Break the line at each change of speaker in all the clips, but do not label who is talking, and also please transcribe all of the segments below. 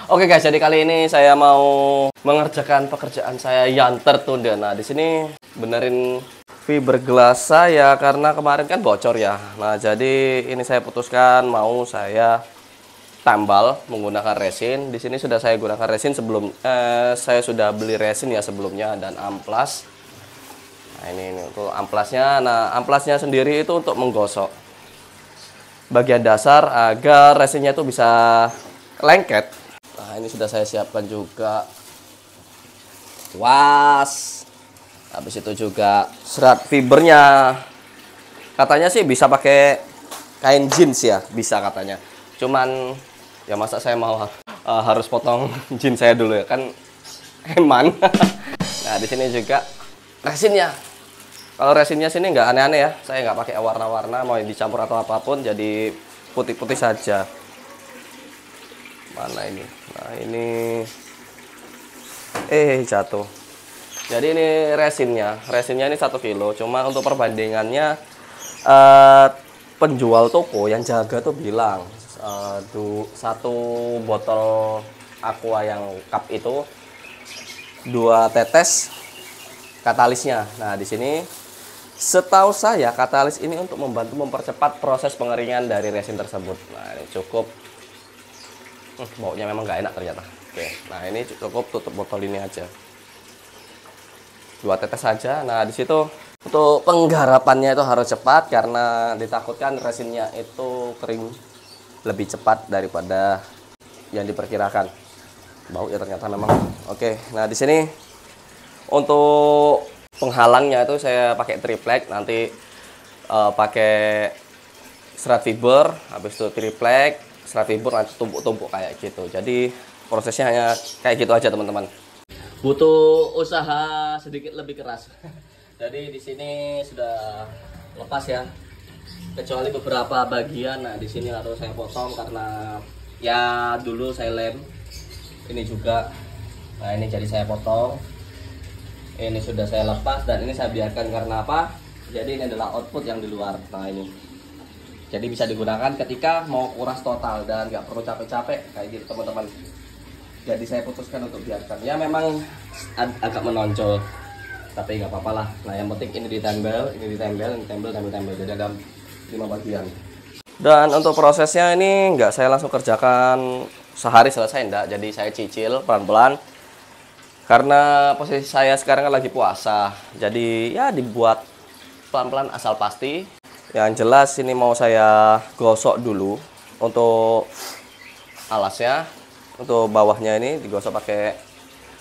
Oke guys, jadi kali ini saya mau mengerjakan pekerjaan saya yang tertunda. Nah, di sini benerin fiberglass saya karena kemarin kan bocor ya. Nah, jadi ini saya putuskan mau saya tambal menggunakan resin. Di sini sudah saya gunakan resin sebelum saya sudah beli resin ya sebelumnya dan amplas. Nah, ini untuk amplasnya. Nah, amplasnya sendiri itu untuk menggosok bagian dasar agar resinnya itu bisa lengket. Nah, ini sudah saya siapkan juga was. Habis itu juga serat fibernya. Katanya sih bisa pakai kain jeans ya, bisa katanya. Cuman ya masa saya mau harus potong jeans saya dulu ya, kan eman. Nah, di sini juga resinnya. Kalau resinnya sini nggak aneh-aneh ya. Saya nggak pakai warna-warna, mau dicampur atau apapun, jadi putih-putih saja. Mana ini? Nah, ini jatuh. Jadi ini resinnya ini 1 kilo. Cuma untuk perbandingannya penjual toko yang jaga tuh bilang 1 botol aqua yang cup itu 2 tetes katalisnya. Nah, di sini setahu saya katalis ini untuk membantu mempercepat proses pengeringan dari resin tersebut. Nah, ini cukup. Baunya memang nggak enak ternyata. Oke, nah ini cukup tutup botol ini aja. 2 tetes saja. Nah, di situ untuk penggarapannya itu harus cepat karena ditakutkan resinnya itu kering lebih cepat daripada yang diperkirakan. Bau ya ternyata memang. Oke, nah di sini untuk penghalangnya itu saya pakai triplek, nanti pakai serat fiber, habis itu triplek, serat fiber nanti tumpuk-tumpuk kayak gitu. Jadi prosesnya hanya kayak gitu aja teman-teman. Butuh usaha sedikit lebih keras. Jadi di sini sudah lepas ya, kecuali beberapa bagian. Nah, di sini harus saya potong karena ya dulu saya lem. Ini juga. Nah, ini jadi saya potong. Ini sudah saya lepas dan ini saya biarkan karena apa? Jadi ini adalah output yang di luar. Nah, ini. Jadi bisa digunakan ketika mau kuras total dan nggak perlu capek-capek kayak gitu teman-teman. Jadi saya putuskan untuk biarkan. Ya memang agak menonjol, tapi nggak apa-apa lah. Nah, yang penting ini ditempel, ini ditempel, ditempel. Jadi ada 5 bagian. Dan untuk prosesnya ini nggak saya langsung kerjakan sehari selesai enggak. Jadi saya cicil pelan-pelan. Karena posisi saya sekarang kan lagi puasa, jadi ya dibuat pelan-pelan asal pasti. Yang jelas ini mau saya gosok dulu untuk alasnya, untuk bawahnya ini digosok pakai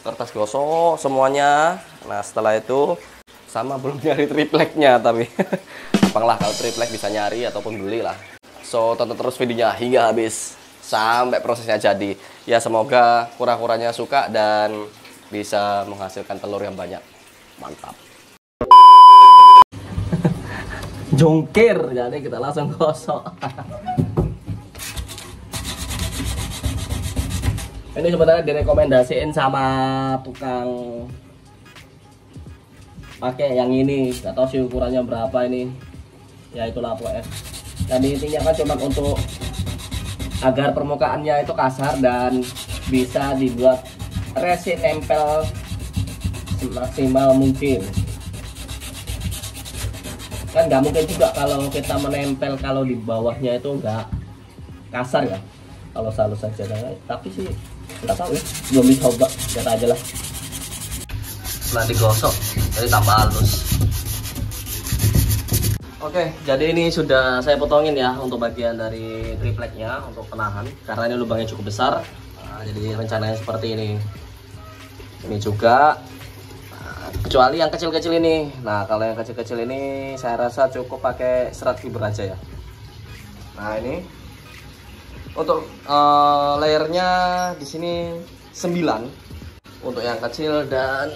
kertas gosok semuanya. Nah, setelah itu sama belum nyari tripleknya tapi gampang lah kalau triplek bisa nyari ataupun beli lah. So tonton terus videonya hingga habis sampai prosesnya jadi. Ya semoga kura-kuranya suka dan bisa menghasilkan telur yang banyak. Mantap. Jongkir, jadi kita langsung gosok. Ini sebenarnya direkomendasiin sama tukang pakai yang ini. Gak tahu sih ukurannya berapa ini. Ya itulah pokoknya. Dan intinya kan cuma untuk agar permukaannya itu kasar dan bisa dibuat resin nempel semaksimal mungkin. Kan nggak mungkin juga kalau kita menempel kalau di bawahnya itu nggak kasar ya, kalau halus saja. Tapi sih nggak tahu ya, belum dicoba, lihat aja lah. Setelah digosok jadi tambah halus. Oke, jadi ini sudah saya potongin ya untuk bagian dari tripleknya untuk penahan karena ini lubangnya cukup besar. Nah, jadi rencananya seperti ini. Ini juga, nah, kecuali yang kecil-kecil ini. Nah, kalau yang kecil-kecil ini saya rasa cukup pakai serat fiber aja ya. Nah, ini untuk layernya di sini 9 untuk yang kecil dan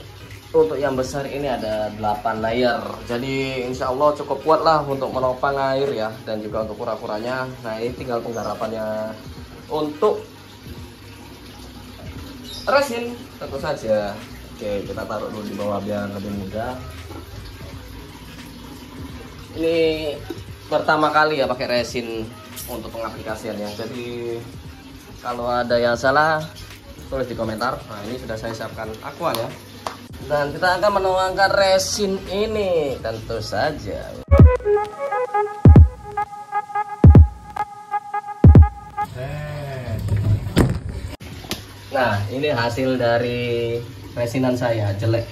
untuk yang besar ini ada 8 layer. Jadi insya Allah cukup kuat lah untuk menopang air ya dan juga untuk kura-kuranya. Nah, ini tinggal penggarapannya untuk resin tentu saja. Oke, kita taruh dulu di bawah biar lebih mudah. Ini pertama kali ya pakai resin untuk pengaplikasiannya. Jadi Kalau ada yang salah tulis di komentar. Nah, ini sudah saya siapkan aqua ya. Dan kita akan menuangkan resin ini tentu saja. Nah, ini hasil dari resinan saya, jelek.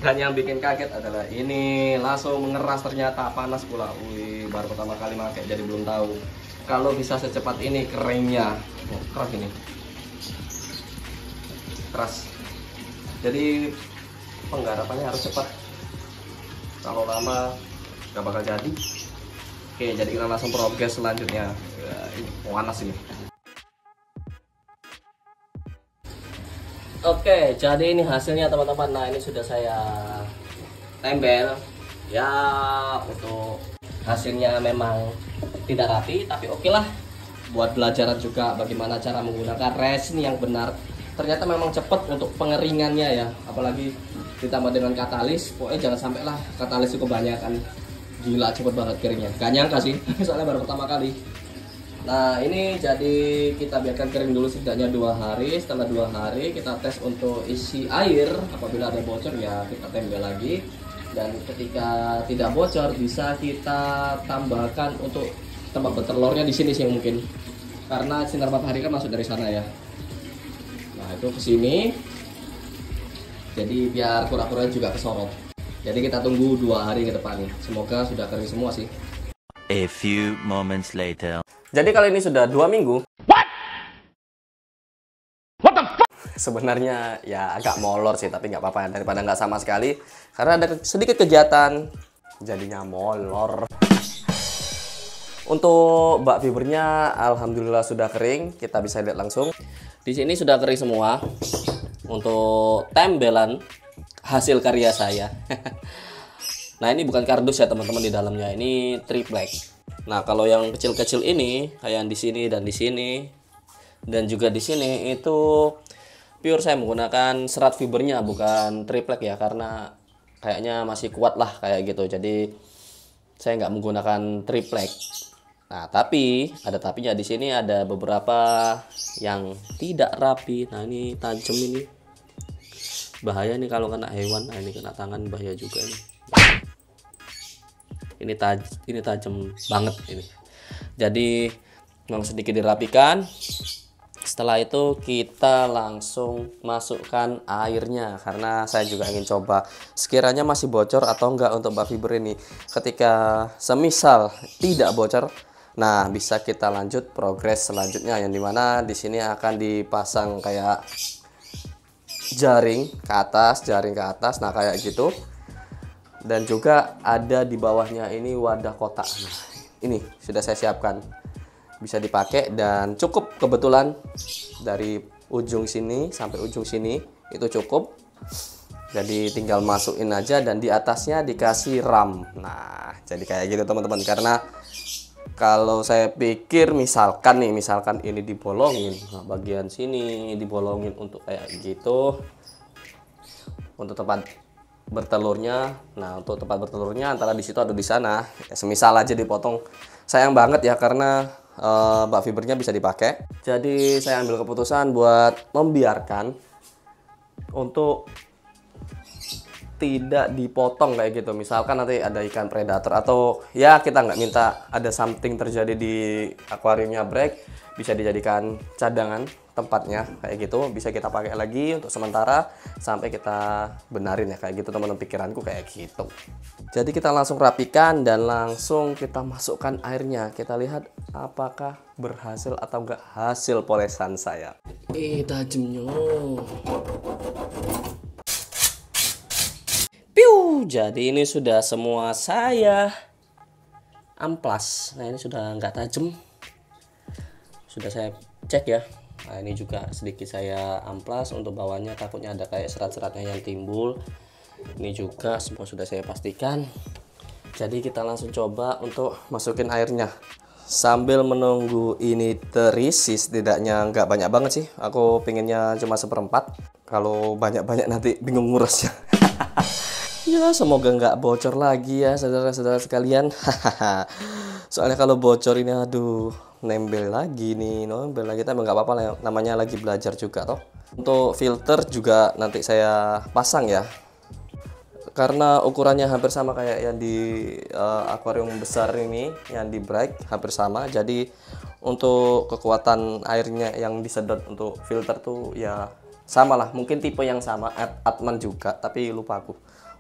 Dan yang bikin kaget adalah ini langsung mengeras, ternyata panas pula. Wih, baru pertama kali pakai jadi belum tahu kalau bisa secepat ini keringnya. Oh, keras ini. Keras. Jadi penggarapannya harus cepat. Kalau lama nggak bakal jadi. Oke, jadi kita langsung progres selanjutnya. Ya, ini panas ini. Oke, jadi ini hasilnya teman-teman. Nah, ini sudah saya tempel. Ya, untuk hasilnya memang tidak rapi, tapi oke lah. Buat belajaran juga bagaimana cara menggunakan resin yang benar. Ternyata memang cepat untuk pengeringannya ya. Apalagi ditambah dengan katalis. Pokoknya jangan sampai lah katalis itu kebanyakan. Gila, cepet banget keringnya. Gak nyangka sih, soalnya baru pertama kali. Nah, ini jadi kita biarkan kering dulu setidaknya 2 hari. Setelah 2 hari kita tes untuk isi air. Apabila ada bocor ya kita tempel lagi. Dan ketika tidak bocor bisa kita tambahkan untuk tempat bertelurnya di sini sih mungkin. Karena sinar matahari kan masuk dari sana ya. Nah, itu ke sini. Jadi biar kura-kura juga kesorot. Jadi kita tunggu 2 hari ke depan nih. Semoga sudah kering semua sih.
A few moments later.
Jadi kali ini sudah 2 minggu. What the fuck? Sebenarnya ya agak molor sih, tapi nggak apa-apa daripada nggak sama sekali. Karena ada sedikit kegiatan, jadinya molor. Untuk bak fibernya, alhamdulillah sudah kering. Kita bisa lihat langsung. Di sini sudah kering semua. Untuk tembelan hasil karya saya. Nah, ini bukan kardus ya teman-teman, di dalamnya ini triplek. Nah, kalau yang kecil-kecil ini kayak di sini dan di sini dan juga di sini itu pure saya menggunakan serat fibernya, bukan triplek ya, karena kayaknya masih kuat lah kayak gitu. Jadi saya nggak menggunakan triplek. Nah, tapi ada tapinya. Di sini ada beberapa yang tidak rapi. Nah, ini tajam ini. Bahaya nih kalau kena hewan. Nah, ini kena tangan bahaya juga nih. Ini tajam banget ini. Jadi mau sedikit dirapikan. Setelah itu kita langsung masukkan airnya, karena saya juga ingin coba sekiranya masih bocor atau enggak untuk bak fiber ini. Ketika semisal tidak bocor, nah bisa kita lanjut progres selanjutnya, yang dimana di sini akan dipasang kayak jaring ke atas. Nah, kayak gitu. Dan juga ada di bawahnya ini wadah kotak. Nah, ini sudah saya siapkan, bisa dipakai dan cukup. Kebetulan dari ujung sini sampai ujung sini itu cukup. Jadi tinggal masukin aja dan di atasnya dikasih ram. Nah, jadi kayak gitu teman-teman. Karena kalau saya pikir misalkan ini dibolongin, nah, bagian sini dibolongin untuk kayak gitu untuk tempat bertelurnya. Nah, untuk tempat bertelurnya antara di situ atau di sana, ya semisal aja dipotong. Sayang banget ya, karena bak fibernya bisa dipakai. Jadi saya ambil keputusan buat membiarkan untuk tidak dipotong kayak gitu. Misalkan nanti ada ikan predator atau ya kita nggak minta ada something terjadi di akuariumnya break, bisa dijadikan cadangan tempatnya kayak gitu, bisa kita pakai lagi untuk sementara sampai kita benarin ya, kayak gitu teman-teman, pikiranku kayak gitu. Jadi kita langsung rapikan dan langsung kita masukkan airnya. Kita lihat apakah berhasil atau enggak hasil polesan saya. Tajamnya. Piu, jadi ini sudah semua saya amplas. Nah, ini sudah enggak tajam. Sudah saya cek ya. Nah, ini juga sedikit saya amplas untuk bawahnya, takutnya ada kayak serat-seratnya yang timbul. Ini juga semua sudah saya pastikan. Jadi kita langsung coba untuk masukin airnya sambil menunggu ini terisi. Setidaknya nggak banyak banget sih, aku pengennya cuma 1/4. Kalau banyak-banyak nanti bingung ngurusnya. Ya, semoga nggak bocor lagi ya saudara-saudara sekalian. Soalnya kalau bocor ini aduh, nembel lagi nih, nembel lagi, tapi nggak apa-apa lah, namanya lagi belajar juga toh. Untuk filter juga nanti saya pasang ya, karena ukurannya hampir sama kayak yang di akuarium besar ini, yang di Bright hampir sama. Jadi untuk kekuatan airnya yang disedot untuk filter tuh ya sama lah, mungkin tipe yang sama, Atman juga, tapi lupa aku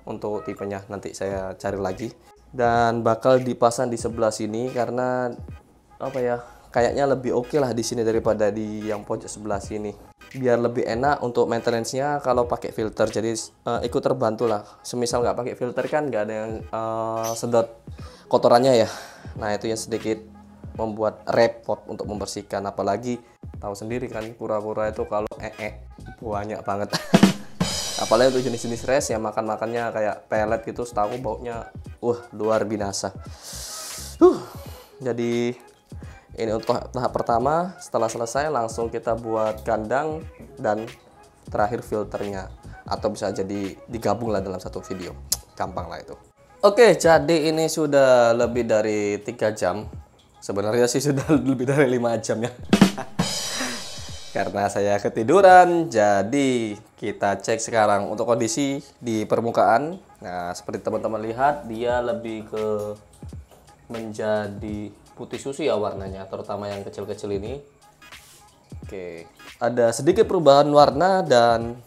untuk tipenya, nanti saya cari lagi. Dan bakal dipasang di sebelah sini karena apa ya, kayaknya lebih oke lah di sini daripada di yang pojok sebelah sini, biar lebih enak untuk maintenance-nya kalau pakai filter. Jadi ikut terbantu lah, semisal nggak pakai filter kan nggak ada yang sedot kotorannya ya. Nah itu yang sedikit membuat repot untuk membersihkan, apalagi tahu sendiri kan kura-kura itu kalau banyak banget. Apalagi untuk jenis-jenis res yang makannya kayak pelet gitu, setahu baunya luar binasa. Jadi ini untuk tahap pertama. Setelah selesai langsung kita buat kandang dan terakhir filternya, atau bisa jadi digabung lah dalam satu video, gampang lah itu. Oke, jadi ini sudah lebih dari 3 jam. Sebenarnya sih sudah lebih dari 5 jam ya. Karena saya ketiduran, jadi kita cek sekarang untuk kondisi di permukaan. Nah, seperti teman-teman lihat, dia lebih ke menjadi putih susu ya warnanya, terutama yang kecil-kecil ini. Oke, ada sedikit perubahan warna dan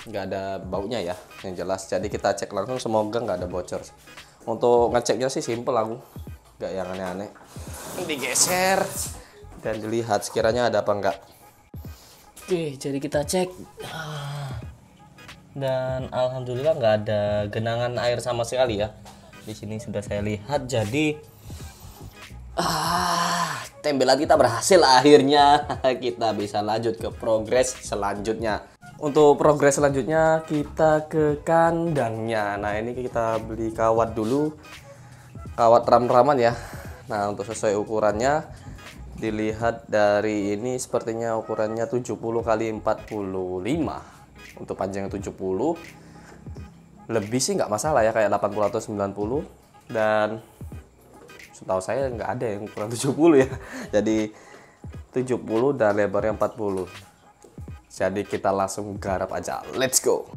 nggak ada baunya ya, yang jelas. Jadi kita cek langsung, semoga nggak ada bocor. Untuk ngeceknya sih simple, aku nggak yang aneh-aneh. Digeser dan dilihat sekiranya ada apa enggak. Oke, jadi kita cek. Dan alhamdulillah nggak ada genangan air sama sekali ya. Di sini sudah saya lihat, jadi tembelan kita berhasil akhirnya. Kita bisa lanjut ke progres selanjutnya. Untuk progres selanjutnya kita ke kandangnya. Nah, ini kita beli kawat dulu. Kawat ram-raman ya. Nah, untuk sesuai ukurannya, dilihat dari ini sepertinya ukurannya 70 kali 45. Untuk panjangnya 70. Lebih sih nggak masalah ya, kayak 80 atau 90. Dan setahu saya nggak ada yang ukuran 70 ya. Jadi 70 dan lebarnya 40. Jadi kita langsung garap aja. Let's go.